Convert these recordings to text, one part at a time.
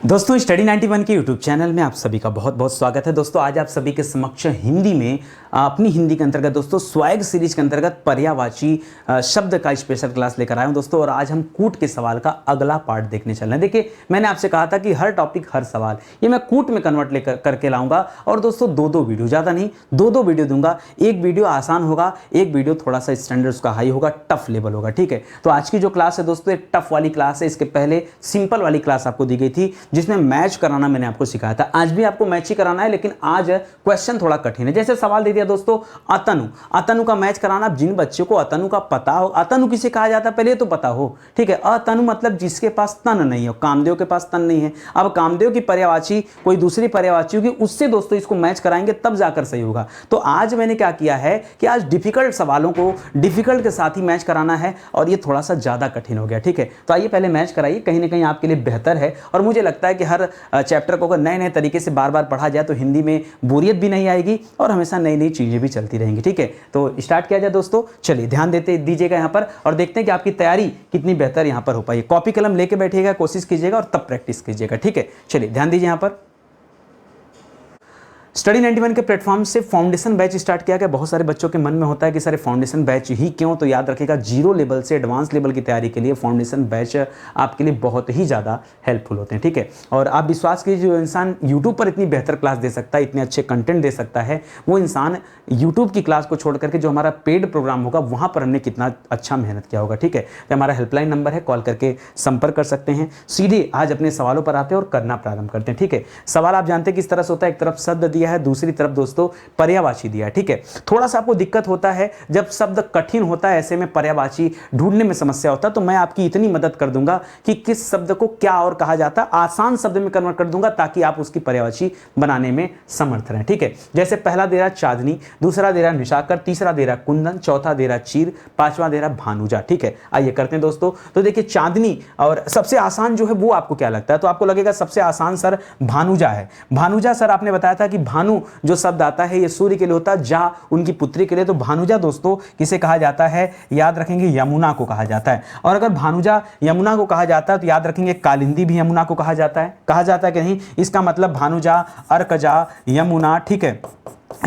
दोस्तों स्टडी 91 के YouTube channel में आप सभी का बहुत बहुत स्वागत है। दोस्तों आज आप सभी के समक्ष हिंदी में अपनी हिंदी के अंतर्गत दोस्तों स्वैग सीरीज के अंतर्गत पर्यायवाची शब्द का स्पेशल क्लास लेकर आया हूं दोस्तों। और आज हम कूट के सवाल का अगला पार्ट देखने चल रहे हैं। देखिए मैंने आपसे कहा था कि हर टॉपिक हर सवाल ये मैं कूट में कन्वर्ट लेकर करके लाऊंगा। और दोस्तों दो वीडियो, ज़्यादा नहीं, दो वीडियो दूंगा। एक वीडियो आसान होगा, एक वीडियो थोड़ा सा स्टैंडर्ड उसका हाई होगा, टफ लेवल होगा। ठीक है, तो आज की जो क्लास है दोस्तों एक टफ वाली क्लास है। इसके पहले सिंपल वाली क्लास आपको दी गई थी जिसमें मैच कराना मैंने आपको सिखाया था। आज भी आपको मैच ही कराना है, लेकिन आज क्वेश्चन थोड़ा कठिन है। जैसे सवाल दे दिया दोस्तों अतनु, अतनु का मैच कराना। जिन बच्चों को अतनु का पता हो, अतनु किसे कहा जाता है पहले तो पता हो। ठीक है, अतनु मतलब जिसके पास तन नहीं हो। कामदेव के पास तन नहीं है। अब कामदेव की पर्यायवाची कोई दूसरी पर्यायवाची होगी, उससे दोस्तों इसको मैच कराएंगे तब जाकर सही होगा। तो आज मैंने क्या किया है कि आज डिफिकल्ट सवालों को डिफिकल्ट के साथ ही मैच कराना है, और ये थोड़ा सा ज्यादा कठिन हो गया। ठीक है, तो आइए पहले मैच कराइए, कहीं ना कहीं आपके लिए बेहतर है। और मुझे लगता है कि हर चैप्टर को अगर नए नए तरीके से बार बार पढ़ा जाए तो हिंदी में बोरियत भी नहीं आएगी और हमेशा नई नई चीजें भी चलती रहेंगी। ठीक है, तो स्टार्ट किया जाए दोस्तों। चलिए ध्यान देते दीजिएगा यहाँ पर और देखते हैं कि आपकी तैयारी कितनी बेहतर यहाँ पर हो पाई। कॉपी कलम लेके बैठिएगा, कोशिश कीजिएगा और तब प्रैक्टिस कीजिएगा। ठीक है, चलिए ध्यान दीजिए यहाँ पर। स्टडी 91 के प्लेटफॉर्म से फाउंडेशन बैच स्टार्ट किया गया। बहुत सारे बच्चों के मन में होता है कि सारे फाउंडेशन बैच ही क्यों, तो याद रखिएगा जीरो लेवल से एडवांस लेवल की तैयारी के लिए फाउंडेशन बैच आपके लिए बहुत ही ज़्यादा हेल्पफुल होते हैं। ठीक है, और आप विश्वास कीजिए जो इंसान यूट्यूब पर इतनी बेहतर क्लास दे सकता है, इतने अच्छे कंटेंट दे सकता है, वो इंसान यूट्यूब की क्लास को छोड़ करके जो हमारा पेड प्रोग्राम होगा वहाँ पर हमने कितना अच्छा मेहनत किया होगा। ठीक है, तो हमारा हेल्पलाइन नंबर है, कॉल करके संपर्क कर सकते हैं। सीधे आज अपने सवालों पर आते हैं और करना प्रारंभ करते हैं। ठीक है, सवाल आप जानते हैं किस तरह से होता है। एक तरफ शब्द दिया है, दूसरी तरफ दोस्तों पर्यायवाची दिया है। ठीक है, थोड़ा सा आपको दिक्कत होता है जब शब्द कठिन होता है, ऐसे में पर्यायवाची ढूंढने में समस्या होता है। तो मैं आपकी इतनी मदद कर दूंगा कि किस शब्द को क्या और कहा जाता है, आसान शब्द में कन्वर्ट कर दूंगा ताकि आप उसकी पर्यायवाची बनाने में समर्थ रहें। ठीक है, जैसे पहला दे रहा चांदनी, दूसरा दे रहा निशाकर, तीसरा दे रहा कुंदन, चौथा दे रहा चीर, पांचवा दे रहा भानुजा। ठीक है, आइए करते हैं दोस्तों। तो देखिए चांदनी और सबसे आसान जो है वो आपको क्या लगता है, तो आपको लगेगा सबसे आसान सर भानुजा है। भानुजा सर आपने बताया था कि भानु जो शब्द आता है ये सूर्य के लिए होता है, जा उनकी पुत्री के लिए। तो भानुजा दोस्तों किसे कहा जाता है, याद रखेंगे यमुना को कहा जाता है। और अगर भानुजा यमुना को कहा जाता है तो याद रखेंगे कालिंदी भी यमुना को कहा जाता है कि नहीं। इसका मतलब भानुजा, अर्कजा, यमुना, ठीक है,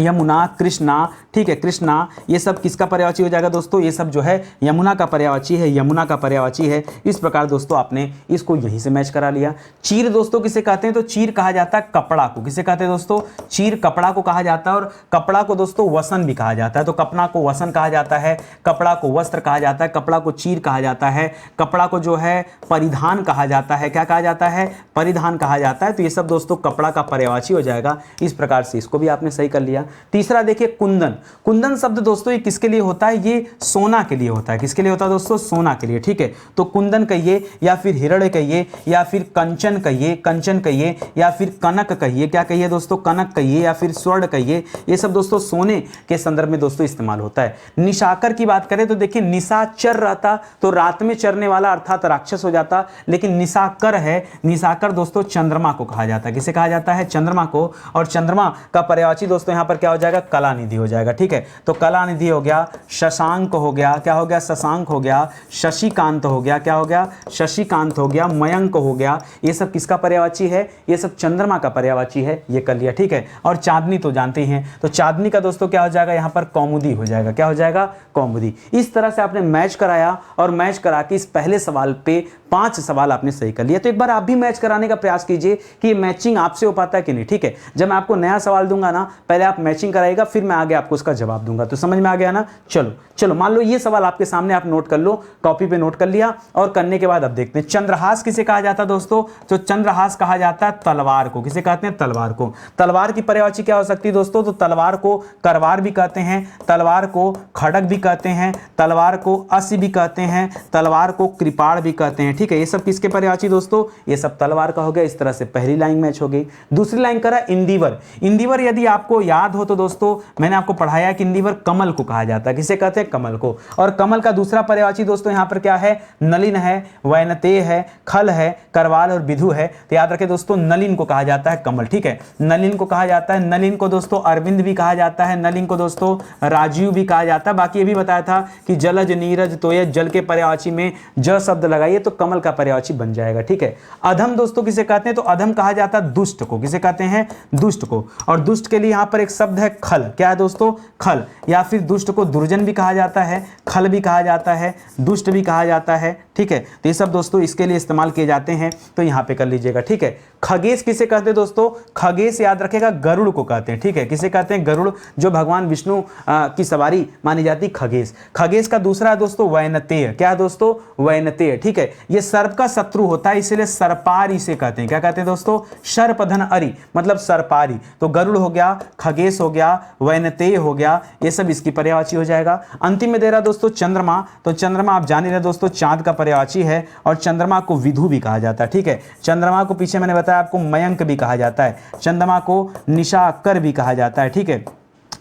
यमुना, कृष्णा, ठीक है, कृष्णा, ये सब किसका पर्यायवाची हो जाएगा दोस्तों, ये सब जो है यमुना का पर्यायवाची है, यमुना का पर्यायवाची है। इस प्रकार दोस्तों आपने इसको यहीं से मैच करा लिया। चीर दोस्तों किसे कहते हैं, तो चीर कहा जाता है कपड़ा को। किसे कहते हैं दोस्तों, चीर कपड़ा को कहा जाता है। और कपड़ा को दोस्तों वसन भी कहा जाता है। तो कपड़ा को वसन कहा जाता है, कपड़ा को वस्त्र कहा जाता है, कपड़ा को चीर कहा जाता है, कपड़ा को जो है परिधान कहा जाता है। क्या कहा जाता है, परिधान कहा जाता है। तो ये सब दोस्तों कपड़ा का पर्यायवाची हो जाएगा। इस प्रकार से इसको भी आपने सही कर लिया। तीसरा देखिए कुंदन। कुंदन शब्द दोस्तों ये किसके लिए होता है, ये सोना के लिए होता है। किसके लिए होता है दोस्तों, सोना के लिए। ठीक है, तो कुंदन कहिए या फिर हिरण्य कहिए या फिर कंचन कहिए, कंचन कहिए या फिर कनक कहिए। क्या कहिए दोस्तों, कनक कहिए या फिर स्वर्ण कहिए। ये सब दोस्तों सोने के संदर्भ में दोस्तों इस्तेमाल होता है। निशाकर की बात करें तो देखिए निशाचर रहता तो रात में चरने वाला अर्थात राक्षस हो जाता, लेकिन निशाकर है, निशाकर दोस्तों चंद्रमा को कहा जाता है। किसे कहा जाता है, चंद्रमा को। और चंद्रमा का पर्यायवाची दोस्तों यहां पर क्या हो जाएगा, कलानिधि हो जाएगा। ठीक है, तो कलानिधि हो गया, शशांक हो गया, क्या हो गया, शशांक हो गया, शशिकांत हो गया, क्या हो गया, शशिकांत हो गया, मयंक हो गया। ये सब किसका पर्यायवाची है, ये सब चंद्रमा का पर्यायवाची है, ये कर लिया। ठीक है, और चांदनी तो जानते ही हैं, तो चांदनी का दोस्तों क्या हो जाएगा, यहां पर कौमुदी हो जाएगा। क्या हो जाएगा, कौमुदी। इस तरह से आपने मैच कराया और मैच करा के इस पहले सवाल पे 5 सवाल आपने सही कर लिया। तो एक बार आप भी मैच कराने का प्रयास कीजिए कि ये मैचिंग आपसे हो पाता है कि नहीं। ठीक है, जब मैं आपको नया सवाल दूंगा ना, पहले आप मैचिंग कराइएगा, फिर मैं आगे आपको उसका जवाब दूंगा। तो समझ में आ गया ना। चलो चलो मान लो ये सवाल आपके सामने, आप नोट कर लो, कॉपी पे नोट कर लिया। और करने के बाद अब देखते हैं चंद्रहास किसे कहा जाता है दोस्तों, तो चंद्रहास कहा जाता है तलवार को। किसे कहते हैं, तलवार को। तलवार की पर्यायवाची क्या हो सकती है दोस्तों, तो तलवार को करवार भी कहते हैं, तलवार को खड़ग भी कहते हैं, तलवार को अस्य भी कहते हैं, तलवार को कृपाण भी कहते हैं। ठीक है, ये सब किसके पर्यायवाची दोस्तों, ये सब तलवार का हो गया। इस तरह से पहली लाइन मैच हो गई। दूसरी लाइन करा इंदिवर। इंदिवर यदि आपको याद हो तो दोस्तों मैंने आपको पढ़ाया कि लीवर कमल को कहा जाता है, किसे कहते हैं, कमल को। और कमल का दूसरा पर्यायवाची दोस्तों यहाँ पर क्या है, नलिन है, वैनतेय है, खल है, करवाल और विधु है। तो याद रखें दोस्तों, नलिन को कहा जाता है कमल, ठीक है, नलिन को कहा जाता है। नलिन को दोस्तों अरविंद भी कहा जाता है, नलिन को दोस्तों राजीव भी कहा जाता है। बाकी ये भी बताया था कि जलज, नीरज, तोयज, जल के पर्यायवाची में ज शब्द लगाइए तो कमल का पर्यायवाची बन जाएगा, ठीक है। अधम दोस्तों किसे कहते हैं, तो अधम कहा जाता है दुष्ट को, किसे कहते हैं, दुष्ट को। और दुष्ट के लिए यहां पर एक शब्द है खल, क्या है दोस्तों, खल। या फिर दुष्ट को दुर्जन भी कहा जाता है, खल भी कहा जाता है, दुष्ट भी कहा जाता है, ठीक है। तो ये सब दोस्तों इसके लिए इस्तेमाल किए जाते हैं, तो यहां पे कर लीजिएगा, ठीक है। खगेश किसे कहते हैं दोस्तों, खगेश याद रखेगा गरुड़ को कहते हैं, ठीक है, किसे कहते हैं, गरुड़, जो भगवान विष्णु की सवारी मानी जाती खगेश। खगेश का दूसरा है दोस्तों वैनतेय, क्या है दोस्तों, वैनतेय, ठीक है। ये सर्प का शत्रु होता है, इसलिए सर्पारी से कहते हैं, क्या कहते हैं दोस्तों, सर्पधन अरि मतलब सर्पारी। तो गरुड़ हो गया, खगेश हो गया, वैनतेय हो गया, ये सब इसकी पर्यायवाची हो जाएगा। अंतिम में दे रहा दोस्तों चंद्रमा, तो चंद्रमा आप जान ही रहे दोस्तों चांद का पर्यायवाची है, और चंद्रमा को विधु भी कहा जाता है, ठीक है। चंद्रमा को पीछे मैंने बताया आपको मयंक भी कहा जाता है, चंद्रमा को निशाकर भी कहा जाता है, ठीक है,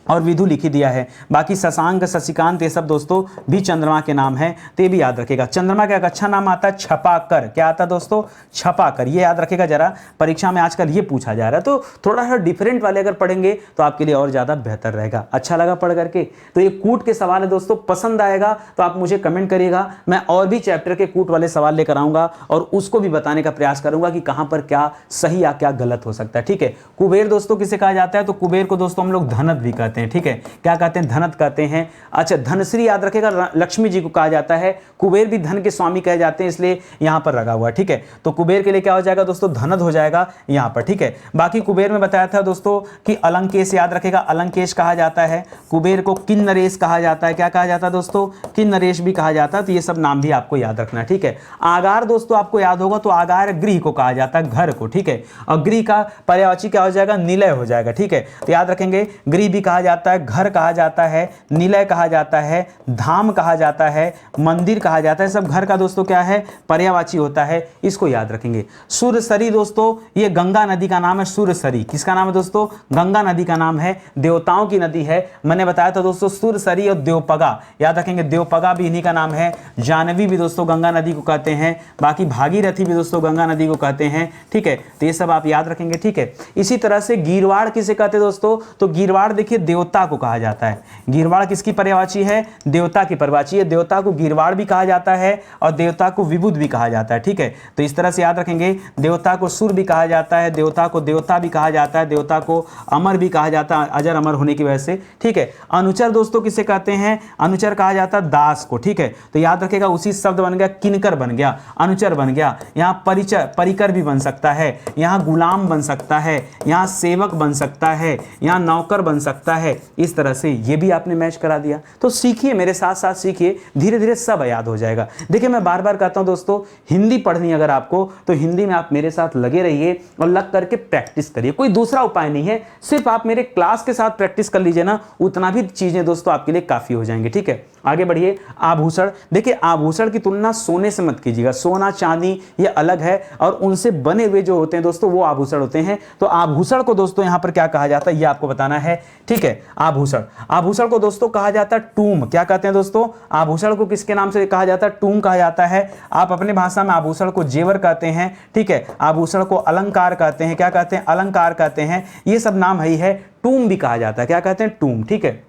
और विधु लिखी दिया है। बाकी शशांक, शशिकांत, ये सब दोस्तों भी चंद्रमा के नाम हैं, तो ये भी याद रखेगा। चंद्रमा का एक अच्छा नाम आता है छपाकर, क्या आता है दोस्तों, छपाकर, ये याद रखेगा जरा, परीक्षा में आजकल ये पूछा जा रहा है। तो थोड़ा सा डिफरेंट वाले अगर पढ़ेंगे तो आपके लिए और ज़्यादा बेहतर रहेगा। अच्छा लगा पढ़ करके, तो ये कूट के सवाल है दोस्तों, पसंद आएगा तो आप मुझे कमेंट करिएगा, मैं और भी चैप्टर के कूट वाले सवाल लेकर आऊँगा और उसको भी बताने का प्रयास करूँगा कि कहाँ पर क्या सही या क्या गलत हो सकता है, ठीक है। कुबेर दोस्तों किसे कहा जाता है, तो कुबेर को दोस्तों हम लोग धनत भी कहते हैं, ठीक है, क्या कहते हैं, धनत कहते हैं। अच्छा, धनश्री याद रखेगा लक्ष्मी जी को कहा जाता है, कुबेर भी धन के स्वामी कहे जाते हैं, इसलिए यहां पर लगा हुआ है, ठीक है। तो कुबेर के लिए क्या हो जाएगा दोस्तों, धनत हो जाएगा यहां पर, ठीक है। बाकी कुबेर में बताया था दोस्तों कि अलंकेश याद रखेगा, अलंकेश कहा जाता है। कुबेर को किन्नरेश कहा जाता है, क्या कहा जाता है दोस्तों, किन्नरेश भी कहा जाता है। तो ये सब नाम भी आपको याद रखना है, ठीक है। आगार दोस्तों आपको याद होगा, तो आगार गृह को कहा जाता है, घर को, ठीक है। और गृह का पर्यायवाची क्या हो जाएगा, निलय हो जाएगा, ठीक है। तो याद रखेंगे, गृह भी कहा जाता है, घर कहा जाता है, निलय कहा जाता है, धाम कहा जाता है, मंदिर कहा जाता है, सब घर का दोस्तों क्या है, पर्यायवाची होता है, इसको याद रखेंगे। सुरसरी दोस्तों ये गंगा नदी का नाम है, सुरसरी किसका नाम है दोस्तों, गंगा नदी का नाम है, देवताओं की नदी है। मैंने बताया था दोस्तों सुरसरी और देवपगा, याद रखेंगे, देवपगा भी इन्हीं का नाम है। जानवी भी दोस्तों गंगा नदी को कहते हैं, बाकी भागीरथी भी दोस्तों गंगा नदी को कहते हैं, ठीक है। तो ये सब आप याद रखेंगे, ठीक है। इसी तरह से गीरवाड़ किसे कहते हैं दोस्तों, तो गीरवाड़ देखिए देवता को कहा जाता है। गीरवाड़ किसकी पर्यायवाची है, देवता की पर्यायवाची है। देवता को गीरवाड़ भी कहा जाता है और देवता को विबुध भी कहा जाता है, ठीक है। तो इस तरह से याद रखेंगे, देवता को सुर भी कहा जाता है, देवता को देवता भी कहा जाता है, देवता को अमर भी कहा जाता है, अजर अमर होने की वजह से, ठीक है। अनुचर दोस्तों किसे कहते हैं, अनुचर कहा जाता है दास को, ठीक है। तो याद रखेगा उसी शब्द बन गया, किनकर बन गया, अनुचर बन गया। यहाँ परिचर, परिकर भी बन सकता है, यहाँ गुलाम बन सकता है, यहाँ सेवक बन सकता है, यहाँ नौकर बन सकता है। इस तरह से ये भी आपने मैच करा दिया। तो सीखिए, मेरे साथ साथ सीखिए, धीरे धीरे सब याद हो जाएगा। देखिए मैं बार बार कहता हूं दोस्तों, हिंदी पढ़नी अगर आपको, तो हिंदी में आप मेरे साथ लगे रहिए और लग करके प्रैक्टिस करिए। कोई दूसरा उपाय नहीं है, सिर्फ आप मेरे क्लास के साथ प्रैक्टिस कर लीजिए ना, उतना भी चीजें दोस्तों आपके लिए काफी हो जाएंगे, ठीक है। आगे बढ़िए। आभूषण, देखिए आभूषण की तुलना सोने से मत कीजिएगा, सोना चांदी ये अलग है और उनसे बने हुए जो होते हैं दोस्तों वो आभूषण होते हैं। तो आभूषण को दोस्तों यहां पर क्या कहा जाता है ये आपको बताना है, ठीक है। आभूषण, आभूषण को दोस्तों कहा जाता है टूम, क्या कहते हैं दोस्तों, आभूषण को किसके नाम से कहा जाता है, टूम कहा जाता है। आप अपने भाषा में आभूषण को जेवर कहते हैं, ठीक है। आभूषण को अलंकार कहते हैं, क्या कहते हैं, अलंकार कहते हैं। ये सब नाम है, टूम भी कहा जाता है, क्या कहते हैं, टूम, ठीक है।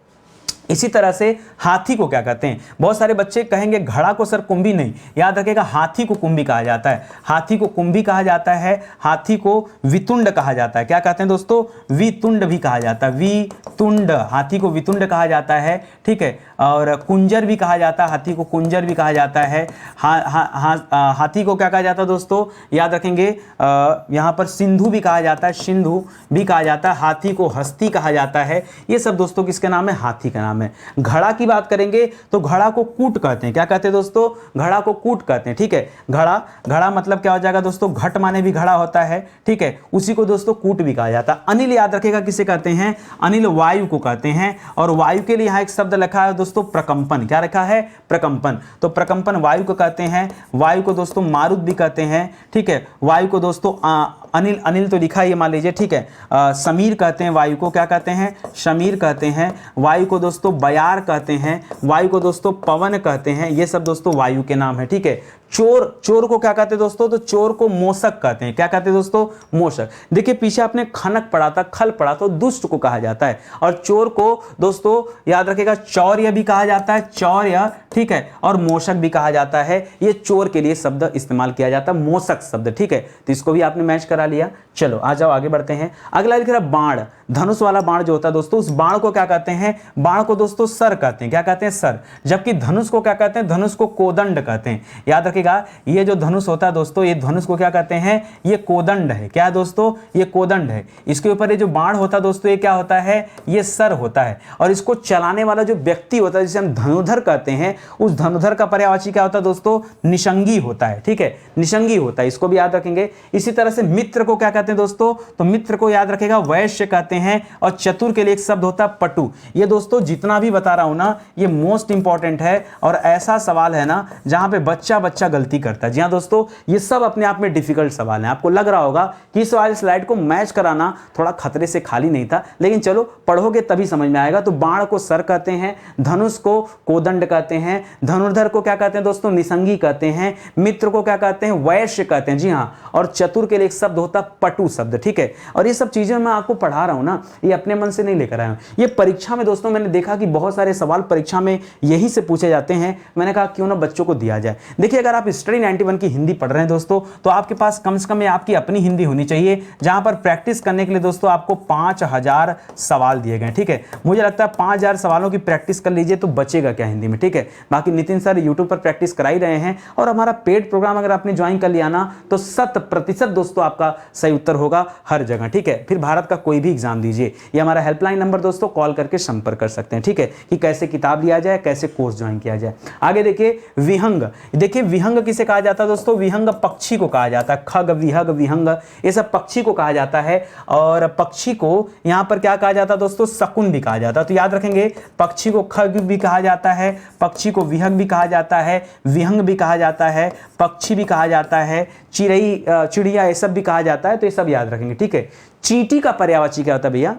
इसी तरह से हाथी को क्या कहते हैं, बहुत सारे बच्चे कहेंगे घड़ा को सर कुंभी, नहीं, याद रखिएगा हाथी को कुंभी कहा जाता है, हाथी को कुंभी कहा जाता है। हाथी को वितुंड कहा जाता है, क्या कहते हैं दोस्तों, वितुंड भी कहा जाता है, वितुंड, हाथी को वितुंड कहा जाता है, ठीक है। और कुंजर भी कहा जाता है, हाथी को कुंजर भी कहा जाता है। हाथी को क्या कहा जाता है दोस्तों, याद रखेंगे, यहाँ पर सिंधु भी कहा जाता है, सिंधु भी कहा जाता है। हाथी को हस्ती कहा जाता है। ये सब दोस्तों किसके नाम है, हाथी का नाम है। घड़ा की बात करेंगे तो घड़ा को कूट कहते हैं, क्या कहते हैं दोस्तों, घड़ा को कूट कहते हैं, ठीक है। घड़ा, घड़ा मतलब क्या हो जाएगा दोस्तों, घट माने भी घड़ा होता है, ठीक है, उसी को दोस्तों कूट भी कहा जाता है। अनिल याद रखेगा किसे कहते हैं, अनिल वायु को कहते हैं। और वायु के लिए यहां एक शब्द लिखा है दोस्तों प्रकंपन, क्या रखा है, प्रकंपन। तो प्रकंपन वायु को कहते हैं। वायु को दोस्तों मारुत भी कहते हैं, ठीक है। वायु को दोस्तों अनिल, अनिल तो लिखा ये मान लीजिए, ठीक है। समीर कहते हैं वायु को, क्या कहते हैं, समीर कहते हैं। वायु को दोस्तों बयार कहते हैं, वायु को दोस्तों पवन कहते हैं। ये सब दोस्तों वायु के नाम है, ठीक है। चोर, चोर को क्या कहते हैं दोस्तों, तो चोर को मोशक कहते हैं। क्या कहते हैं दोस्तों, मोशक। देखिए पीछे आपने खनक पढ़ा था, खल पढ़ा, तो दुष्ट को कहा जाता है। और चोर को दोस्तों याद रखिएगा चौर्य भी कहा जाता है, चौर्य, ठीक है, और मोशक भी कहा जाता है। ये चोर के लिए शब्द इस्तेमाल किया जाता है, मोशक शब्द, ठीक है। तो इसको भी आपने मैच करा लिया। चलो आ जाओ आगे बढ़ते हैं। अगला लिख रहा बाण, धनुष वाला बाण जो होता है दोस्तों, उस बाण को क्या कहते हैं, बाण को दोस्तों सर कहते हैं। क्या कहते हैं, सर। जबकि धनुष को क्या कहते हैं, धनुष को कोदंड कहते हैं। याद रखिएगा ये जो धनुष होता है दोस्तों, ये धनुष को क्या कहते हैं, ये कोदंड है। क्या है दोस्तों, ये कोदंड है। इसके ऊपर ये जो बाण होता है दोस्तों, ये क्या होता है, ये सर होता है। और इसको चलाने वाला जो व्यक्ति होता है, जिसे हम धनुधर कहते हैं, उस धनुधर का पर्यायवाची क्या होता है दोस्तों, निषंगी होता है, ठीक है, निषंगी होता है। इसको भी याद रखेंगे। इसी तरह से मित्र को क्या कहते हैं दोस्तों, तो मित्र को याद रखेगा वैश्य कहते हैं। और चतुर के लिए एक शब्द होता है पटु। ये दोस्तों जितना भी बता रहा हूं ना, ये मोस्ट इंपॉर्टेंट है और ऐसा सवाल है ना जहां पे बच्चा बच्चा गलती करता है। जी हां दोस्तों, ये सब अपने आप में डिफिकल्ट सवाल है। आपको लग रहा होगा कि इस वाली स्लाइड को मैच कराना थोड़ा खतरे से खाली नहीं था, लेकिन चलो पढ़ोगे तभी समझ में आएगा। तो बाण को सर कहते हैं, धनुष को कोदंड कहते हैं, धनुर्धर को क्या कहते हैं दोस्तों, निसंगी कहते हैं, मित्र को क्या कहते हैं, वैश्य कहते हैं। जी हां, और चतुर के लिए एक शब्द होता है पटु शब्द, ठीक है। और ये सब चीजें मैं आपको पढ़ा रहा हूं ना, ये अपने मन से नहीं लेकर आया हूं। ये परीक्षा में दोस्तों मैंने देखा कि बहुत सारे सवाल परीक्षा में यही से पूछे जाते हैं। मैंने कहा क्यों ना बच्चों को दिया जाए। देखिए अगर आप स्टडी 91 की हिंदी पढ़ रहे हैं दोस्तों, तो आपके पास कम से कम आपकी अपनी हिंदी होनी चाहिए, जहां पर प्रैक्टिस करने के लिए दोस्तों आपको 5000 सवाल दिए गए, ठीक है। मुझे लगता है 5000 सवालों की प्रैक्टिस कर लीजिए तो बचेगा क्या हिंदी में, ठीक है। बाकी नितिन सर यूट्यूब पर प्रैक्टिस करा ही रहे हैं, और हमारा पेड प्रोग्राम अगर आपने ज्वाइन कर लिया ना, तो 100% दोस्तों आपका सही उत्तर होगा हर जगह, ठीक है। फिर भारत का कोई भी एग्जाम दीजिए, ये हमारा हेल्पलाइन नंबर दोस्तों, कॉल करके संपर्क कर सकते हैं, ठीक है, कि कैसे किताब लिया जाए, कैसे कोर्स ज्वाइन किया जाए। आगे देखिए विहंग। देखिए विहंग किसे कहा जाता है दोस्तों, विहंग पक्षी को कहा जाता है। खग, विहग, विहंग, ये सब पक्षी को कहा जाता है। और पक्षी को यहां पर क्या कहा जाता है दोस्तों, शकुन भी कहा जाता है। तो याद रखेंगे, पक्षी को खग भी कहा जाता है, पक्षी को विहग भी कहा जाता है, विहंग भी कहा जाता है, पक्षी भी कहा जाता है, चिड़ई, चिड़िया, ये सब भी कहा जाता है। तो ये सब याद रखेंगे, ठीक है। चींटी का पर्यायवाची क्या होता है भैया,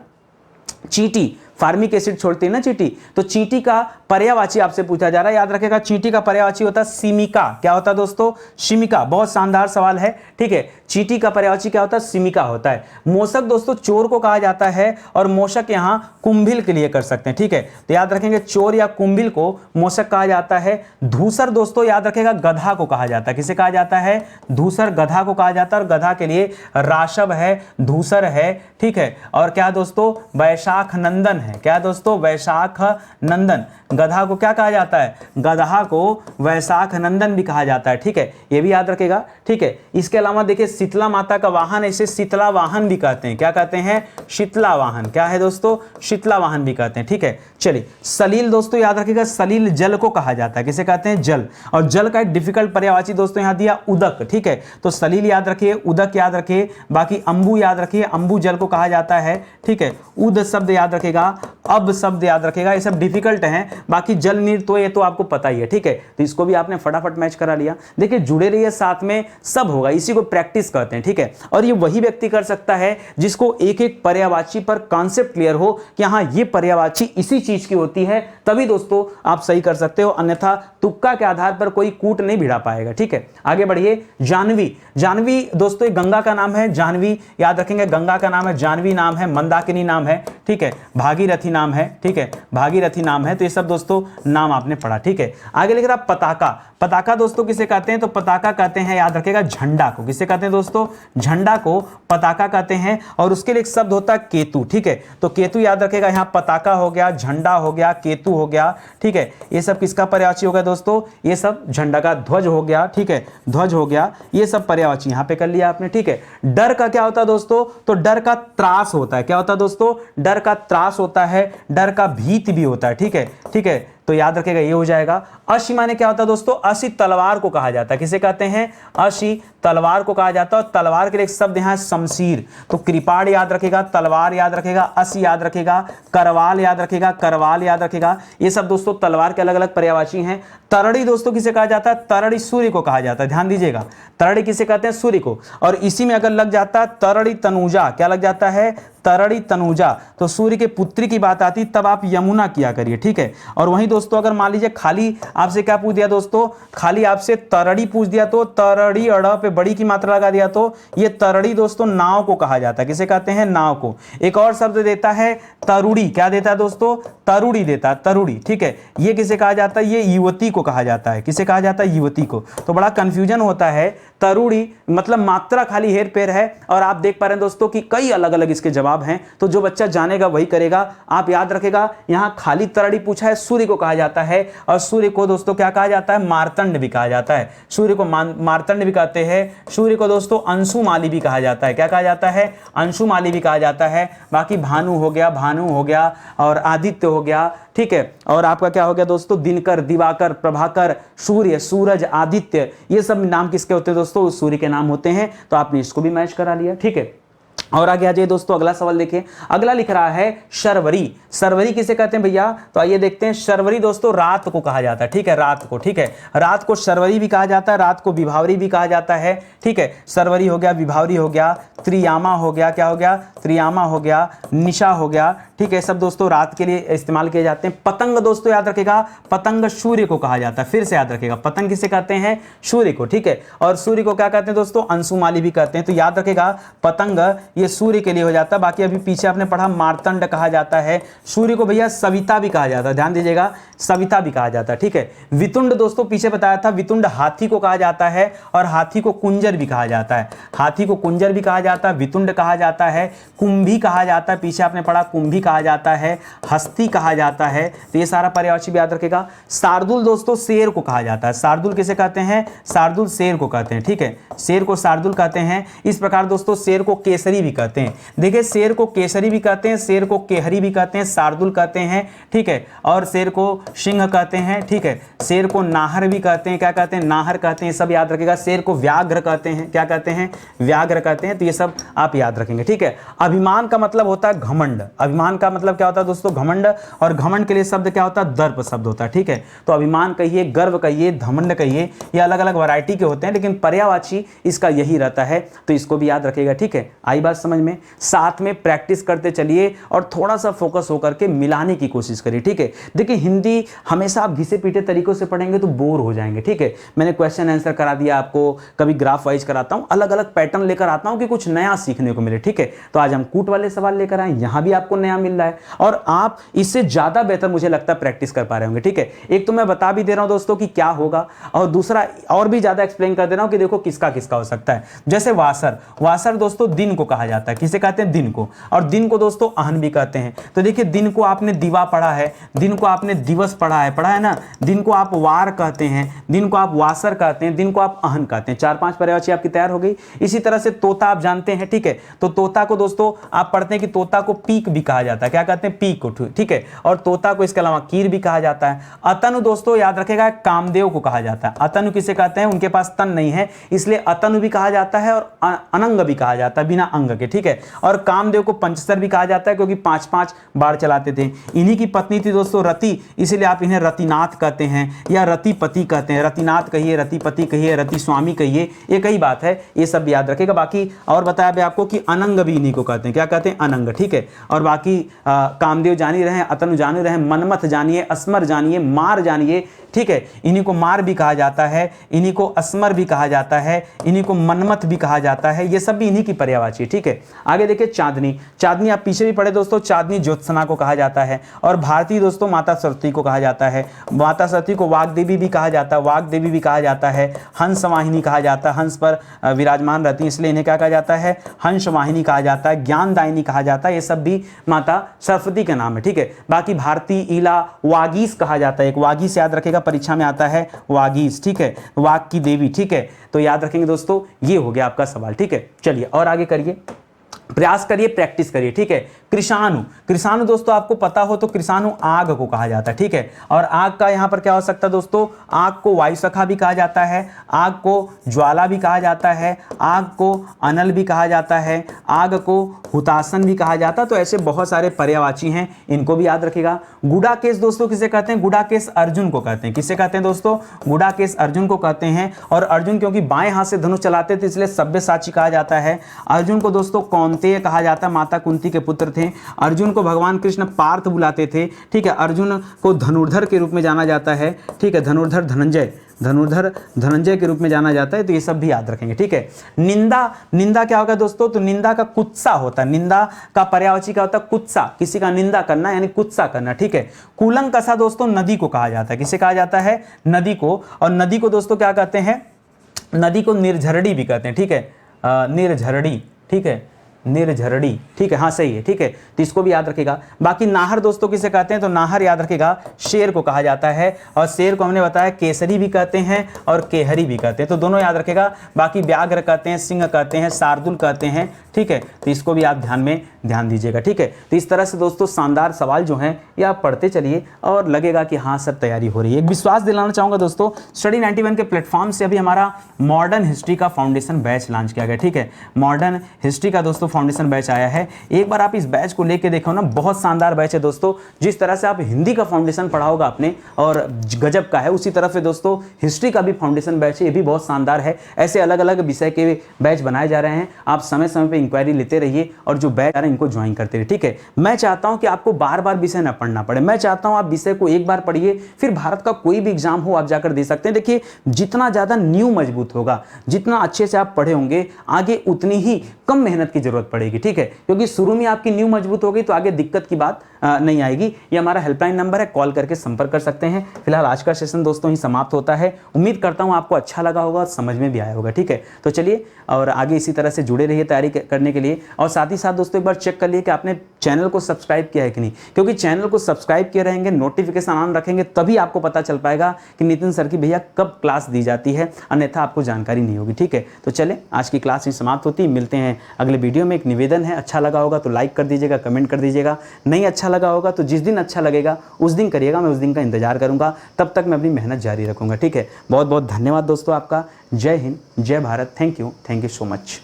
चींटी, फार्मिक एसिड छोड़ती है ना चींटी, तो चींटी का पर्यायवाची आपसे पूछा जा रहा है। याद रखेगा चींटी का पर्यायवाची होता है सिमिका। क्या होता है दोस्तों, सिमिका। बहुत शानदार सवाल है, ठीक है। चींटी का पर्यायवाची क्या होता है, सिमिका होता है। मोशक दोस्तों चोर को कहा जाता है, और मोशक यहां कुंभिल के लिए कर सकते हैं, ठीक है। तो याद रखेंगे चोर या कुंभिल को मोशक कहा जाता है। धूसर दोस्तों याद रखेगा गधा को कहा जाता है। किसे कहा जाता है, धूसर, गधा को कहा जाता है। और गधा के लिए राशव है, धूसर है, ठीक है। और क्या दोस्तों, वैशाख नंदन है। क्या दोस्तों, वैशाख नंदन। गधा को क्या कहा जाता है, गधा को वैशाख नंदन भी कहा जाता है, ठीक है। ये भी याद रखेगा, ठीक है। इसके अलावा देखिए शीतला माता का वाहन, इसे शीतला वाहन भी कहते हैं। क्या कहते हैं, शीतला वाहन। क्या है दोस्तों, शीतला वाहन भी कहते हैं, ठीक है। चलिए सलील दोस्तों याद रखिएगा, सलील जल को कहा जाता है। किसे कहते हैं, जल। और जल का एक डिफिकल्ट पर्यायवाची दोस्तों यहां दिया उदक, ठीक है। तो सलील याद रखिए, उदक याद रखिए, बाकी अंबु याद रखिए, अंबु जल को कहा जाता है, ठीक है। उद शब्द याद रखेगा, अब शब्द याद रखेगा, ये सब डिफिकल्ट हैं। बाकी जल नीर तो ये तो आपको पता ही है, ठीक है। तो इसको भी आपने फटाफट मैच करा लिया। देखिए जुड़े रहिए, साथ में सब होगा, इसी को प्रैक्टिस कहते हैं, ठीक है। और ये वही व्यक्ति कर सकता है जिसको एक एक पर्यायवाची पर कॉन्सेप्ट क्लियर हो कि हाँ ये पर्यायवाची इसी चीज की होती है, तभी दोस्तों आप सही कर सकते हो, अन्यथा तुक्का के आधार पर कोई कूट नहीं भिड़ा पाएगा, ठीक है। आगे बढ़िए। जानवी, जानवी दोस्तों एक गंगा का नाम है, जानवी याद रखेंगे, गंगा का नाम है, जानवी नाम है, मंदाकिनी नाम है, ठीक है, भागीरथी नाम है, ठीक है, भागीरथी नाम है। तो ये सब दोस्तों नाम आपने पढ़ा, ठीक है। आगे लिख रहा पताका। पताका दोस्तों किसे कहते हैं, तो पताका कहते हैं, याद रखेगा, झंडा को। किसे कहते हैं दोस्तों, झंडा को पताका कहते हैं। और उसके लिए एक शब्द होता है केतु, ठीक है। तो केतु याद रखेगा, यहाँ पताका हो गया, झंडा हो गया, केतु हो गया, ठीक है। ये सब किसका पर्यायवाची हो गया दोस्तों, ये सब झंडा का। ध्वज हो गया, ठीक है, ध्वज हो गया, ये सब पर्यायवाची यहाँ पे कर लिया आपने, ठीक है। डर का क्या होता है दोस्तों, तो डर का त्रास होता है। क्या होता है दोस्तों, डर का त्रास होता है, डर का भीत भी होता है, ठीक है, ठीक है। तो याद रखेगा ये हो जाएगा। अशी माने क्या होता है दोस्तों, अशी तलवार को कहा जाता है। किसे कहते हैं, अशी तलवार को कहा जाता है। और तलवार के लिए एक शब्द यहाँ शमशीर। तो कृपाण याद रखेगा, तलवार याद रखेगा, अशी याद रखेगा, करवाल याद रखेगा, करवाल याद रखेगा। ये सब दोस्तों तलवार के अलग अलग पर्यायवाची हैं। तरड़ी दोस्तों किसे कहा जाता है, तरड़ी सूर्य को कहा जाता है। ध्यान दीजिएगा, तरड़ी किसे कहते हैं? सूर्य को। और इसी में अगर लग जाता तरड़ी तनुजा, क्या लग जाता है? तरड़ी तनुजा, तो सूर्य के पुत्री की बात आती तब आप यमुना किया करिए, ठीक है। और वहीं दोस्तों अगर मान लीजिए खाली आपसे क्या पूछ दिया दोस्तों, खाली आपसे तरड़ी पूछ दिया तो तरड़ी अड़ पे बड़ी की मात्रा लगा दिया तो ये तरड़ी दोस्तों नाव को कहा जाता है। किसे कहते हैं? नाव को। एक और शब्द देता है तरुड़ी, क्या देता है दोस्तों? तरुड़ी देता है, तरुड़ी, ठीक है। ये किसे कहा जाता है? ये युवती को कहा जाता है। किसे कहा जाता है? युवती को। तो बड़ा कंफ्यूजन होता है, तरुड़ी मतलब मात्रा खाली हेर फेर है, और आप देख पा रहे हैं दोस्तों कि कई अलग अलग इसके जवाब हैं। तो जो बच्चा जानेगा वही करेगा। आप याद रखेगा, यहां खाली तरड़ी पूछा है, सूर्य को कहा जाता है। और सूर्य को दोस्तों क्या कहा जाता है? मार्तंड भी कहा जाता है। सूर्य को मार्तंड भी कहते हैं। सूर्य को दोस्तों अंशुमाली भी कहा जाता है। क्या कहा जाता है? अंशुमाली भी कहा जाता है। बाकी भानु हो गया और आदित्य हो गया, ठीक है। और आपका क्या हो गया दोस्तों? दिनकर, दिवाकर, प्रभाकर, सूर्य, सूरज, आदित्य, ये सब नाम किसके होते हैं दोस्तों? सूर्य के नाम होते हैं। तो आपने इसको भी मैच करा लिया, ठीक है। और आगे आ जाइए दोस्तों, अगला सवाल देखिए। अगला लिख रहा है शर्वरी। शर्वरी किसे कहते हैं भैया? तो आइए देखते हैं। शर्वरी दोस्तों रात को कहा जाता है, ठीक है, रात को, ठीक है। रात को शर्वरी भी कहा जाता है, रात को विभावरी भी कहा जाता है, ठीक है। शर्वरी हो गया, विभावरी हो गया, त्रियामा हो गया, क्या हो गया? त्रियामा हो गया, निशा हो गया, ठीक है। सब दोस्तों रात के लिए इस्तेमाल किए जाते हैं। पतंग दोस्तों याद रखेगा, पतंग सूर्य को कहा जाता है। फिर से याद रखेगा, पतंग किसे कहते हैं? सूर्य को, ठीक है। और सूर्य को क्या कहते हैं दोस्तों? अंशुमाली भी कहते हैं। तो याद रखेगा, पतंग ये सूर्य के लिए हो जाता है। बाकी अभी पीछे आपने पढ़ा मार्तंड कहा जाता है। सूर्य को भैया सविता भी कहा जाता है, ध्यान दीजिएगा, सविता भी कहा जाता है, ठीक है। वितुंड दोस्तों पीछे बताया था, वितुंड हाथी को कहा जाता है, और हाथी को कुंजर भी कहा जाता है। हाथी को कुंजर भी कहा जाता है, वितुंड कहा जाता है, कुंभी कहा जाता है, पीछे आपने पढ़ा कुंभी कहा जाता है, हस्ती कहा जाता है। तो ये सारा पर्यायवाची भी याद रखेगा। शार्दुल दोस्तों शेर को कहा जाता है। शार्दुल किसे कहते हैं? शार्दुल शेर को कहते हैं, ठीक है। शेर को शार्दुल कहते हैं। इस प्रकार दोस्तों शेर को केसरी भी कहते हैं। देखिए, शेर को केसरी भी कहते हैं, शेर को केहरी भी कहते हैं, शार्दुल कहते हैं, ठीक है। और शेर को सिंह कहते हैं, ठीक है। शेर को नाहर भी कहते हैं, क्या कहते हैं? नाहर कहते हैं, सब याद रखेगा। शेर को व्याघ्र कहते हैं, क्या कहते हैं? व्याघ्र कहते हैं। तो ये सब आप याद रखेंगे, ठीक है। अभिमान का मतलब होता है घमंड। अभिमान का मतलब क्या होता है दोस्तों? घमंड। और घमंड के लिए शब्द क्या होता है? दर्प शब्द होता है, ठीक है। तो अभिमान कहिए, गर्व कहिए, घमंड कहिए, ये अलग अलग वैरायटी के होते हैं, लेकिन पर्यायवाची इसका यही रहता है। तो इसको भी याद रखेगा, ठीक है। आई बात समझ में? साथ में प्रैक्टिस करते चलिए और थोड़ा सा फोकस होकर के मिलाने की कोशिश करिए, ठीक है। देखिए, हिंदी हमेशा आप घिसे पीटे तरीकों से पढ़ेंगे तो बोर हो जाएंगे, ठीक है। मैंने क्वेश्चन आंसर करा दिया आपको, कभी ग्राफ वाइज कराता हूं, अलग अलग पैटर्न लेकर आता हूं कि कुछ नया सीखने को मिले, ठीक है। तो आज हम कूट वाले सवाल लेकर आए, यहां भी आपको नया मिल रहा है और आप इससे ज्यादा बेहतर मुझे लगता है प्रैक्टिस कर पा रहे होंगे, ठीक है। एक तो मैं बता भी दे रहा हूं दोस्तों कि क्या होगा, और दूसरा और भी ज्यादा एक्सप्लेन कर दे रहा हूं कि देखो किसका किसका हो सकता है। जैसे वासर, वासर दोस्तों दिन को कहा जाता है। किसे कहते हैं? दिन को। और दिन को दोस्तों अहन भी कहते हैं। तो देखिए, दिन को आपने दिवा पढ़ा है, दिन को आपने दिवस पढ़ा है ना। दिन को आप वार कहते हैं, दिन को आप वासर कहते हैं, दिन को आप अहन कहते हैं। 4-5 पर्यायवाची आपकी तैयार हो गई। इसी तरह से तोता आप जानते हैं, ठीक है। तो तोता को दोस्तों आप पढ़ते हैं कि तोता को पीक भी कहा जाता है। क्या कहते हैं? पीक को, ठीक है। और तोता को इसके अलावा कीर भी कहा जाता है। अतनु दोस्तों याद रखेगा, कामदेव को कहा जाता है। अतनु किसे कहते हैं? उनके पास तन नहीं है, इसलिए अतनु भी कहा जाता है और अनंग भी कहा जाता है, बिना अंग के, ठीक है। और कामदेव को पंचसर भी कहा जाता है क्योंकि 5-5 बाढ़ चलाते थे। इन्हीं की पत्नी थी दोस्तों रति, इसलिए आप इन्हें रतिनाथ कहते हैं या रतिपति कहते हैं। रतिनाथ कहिए, रतिपति कहिए, रति स्वामी कहिए, ये कई बात है, ये सब याद रखेगा। बाकी और बताया भी आपको कि अनंग भी इन्हीं को कहते हैं। क्या कहते हैं? अनंग, ठीक है। और बाकी कामदेव जान ही रहे, अतनु जान ही रहे, मनमथ जानिए, अस्मर जानिए, मार जानिए, ठीक है। इन्हीं को मार भी कहा जाता है, इन्हीं को अस्मर भी कहा जाता है, इन्हीं को मनमथ भी कहा जाता है। ये सब भी इन्हीं की पर्यायवाची, ठीक है। आगे देखिए, चांदनी। चांदनी आप पीछे भी पढ़े दोस्तों, चांदनी ज्योत्सना को कहा जाता है। और भारती दोस्तों माता सरस्वती को कहा जाता है। माता सरस्वती को वाग्देवी भी कहा जाता है, वाग्देवी भी कहा जाता है। हंस वाहिनी कहा जाता है, हंस पर विराजमान रहती है, इसलिए इन्हें क्या कहा जाता है? हंस वाहिनी कहा जाता है। ज्ञानदायिनी कहा जाता है। ये सब भी माता सरस्वती के नाम है, ठीक है। बाकी भारती, ईला, वागीश कहा जाता है। एक वागीश याद रखेगा, परीक्षा में आता है वागीश, ठीक है। वाग की देवी, ठीक है। तो याद रखेंगे दोस्तों, ये हो गया आपका सवाल, ठीक है। चलिए और आगे करिए। प्रयास करिए, प्रैक्टिस करिए, ठीक है। कृषाणु, कृषाणु दोस्तों आपको पता हो तो कृषाणु आग को कहा जाता है, ठीक है। और आग का यहां पर क्या हो सकता है दोस्तों, आग को वायुसखा भी कहा जाता है, आग को ज्वाला भी कहा जाता है, आग को अनल भी कहा जाता है, आग को हुतासन भी कहा जाता है। तो ऐसे बहुत सारे पर्यायवाची हैं, इनको भी याद रखिएगा। गुडाकेश दोस्तों किसे कहते हैं, गुडाकेश अर्जुन को कहते हैं। किसे कहते हैं दोस्तों, गुडाकेश अर्जुन को कहते हैं। और अर्जुन क्योंकि बाएं हाथ से धनुष चलाते थे इसलिए सब्यसाची कहा जाता है। अर्जुन को दोस्तों कौन्तेय कहा जाता है, माता कुंती के पुत्र थे। अर्जुन को भगवान कृष्ण पार्थ बुलाते थे, ठीक है। अर्जुन को धनुर्धर के रूप में जाना जाता है, ठीक है। धनुर्धर धनंजय के रूप में जाना जाता है। तो ये सब भी याद रखेंगे, ठीक है। निंदा, निंदा क्या होगा दोस्तों, तो निंदा का कुत्सा होता है। निंदा का पर्यायवाची क्या होता है, कुत्सा, किसी का निंदा करना यानी कुत्सा करना, ठीक है। कूलंकषा दोस्तों नदी को कहा जाता है। किसे कहा जाता है, नदी को। और नदी को दोस्तों क्या कहते हैं, नदी को निर्झरड़ी भी कहते हैं, ठीक है। निर्झरड़ी, ठीक है, निर्झरड़ी, ठीक है, हाँ सही है, ठीक है। तो इसको भी याद रखेगा। बाकी नाहर दोस्तों किसे कहते हैं, तो नाहर याद रखेगा शेर को कहा जाता है। और शेर को हमने बताया केसरी भी कहते हैं और केहरी भी कहते हैं, तो दोनों याद रखेगा। बाकी व्याघ्र कहते हैं, सिंह कहते हैं, शार्दुल कहते हैं, ठीक है। तो इसको भी आप ध्यान दीजिएगा, ठीक है। तो इस तरह से दोस्तों शानदार सवाल जो हैं ये आप पढ़ते चलिए और लगेगा कि हाँ सर तैयारी हो रही है। एक विश्वास दिलाना चाहूँगा दोस्तों, स्टडी 91 के प्लेटफॉर्म से अभी हमारा मॉडर्न हिस्ट्री का फाउंडेशन बैच लॉन्च किया गया, ठीक है। मॉडर्न हिस्ट्री का दोस्तों फाउंडेशन बैच आया है। एक बार आप इस बैच को लेके देखो ना, बहुत शानदार बैच है दोस्तों। जिस तरह से आप हिंदी का फाउंडेशन पढ़ा होगा आपने और गजब का है, उसी तरह से दोस्तों हिस्ट्री का भी फाउंडेशन बैच है, ये भी बहुत शानदार है। ऐसे अलग अलग विषय के बैच बनाए जा रहे हैं। आप समय समय पर इंक्वायरी लेते रहिए और जो बैच आ रहे हैं इनको ज्वाइन करते रहिए, ठीक है। मैं चाहता हूं कि आपको बार बार विषय न पढ़ना पड़े। मैं चाहता हूं आप विषय को एक बार पढ़िए, फिर भारत का कोई भी एग्जाम हो आप जाकर दे सकते हैं। देखिए जितना ज्यादा न्यू मजबूत होगा, जितना अच्छे से आप पढ़े होंगे, आगे उतनी ही कम मेहनत की जरूरत पड़ेगी, ठीक है। क्योंकि शुरू में आपकी न्यू मजबूत हो गई तो आगे दिक्कत की बात नहीं आएगी। ये हमारा हेल्पलाइन नंबर है, कॉल करके संपर्क कर सकते हैं। फिलहाल आज का सेशन दोस्तों ही समाप्त होता है। उम्मीद करता हूं आपको अच्छा लगा होगा, समझ में भी आया होगा, ठीक है। तो चलिए और आगे इसी तरह से जुड़े रहिए तैयारी करने के लिए। और साथ ही साथ दोस्तों एक बार चेक कर लिए कि आपने चैनल को सब्सक्राइब किया है कि नहीं, क्योंकि चैनल को सब्सक्राइब किए रहेंगे, नोटिफिकेशन ऑन रखेंगे, तभी आपको पता चल पाएगा कि नितिन सर की भैया कब क्लास दी जाती है, अन्यथा आपको जानकारी नहीं होगी, ठीक है। तो चले आज की क्लास ही समाप्त होती है, मिलते हैं अगले वीडियो में। एक निवेदन है, अच्छा लगा होगा तो लाइक कर दीजिएगा, कमेंट कर दीजिएगा। नहीं अच्छा लगा होगा तो जिस दिन अच्छा लगेगा उस दिन करिएगा, मैं उस दिन का इंतजार करूंगा। तब तक मैं अपनी मेहनत जारी रखूंगा, ठीक है। बहुत बहुत धन्यवाद दोस्तों आपका। जय हिंद, जय Bharat. Thank you so much.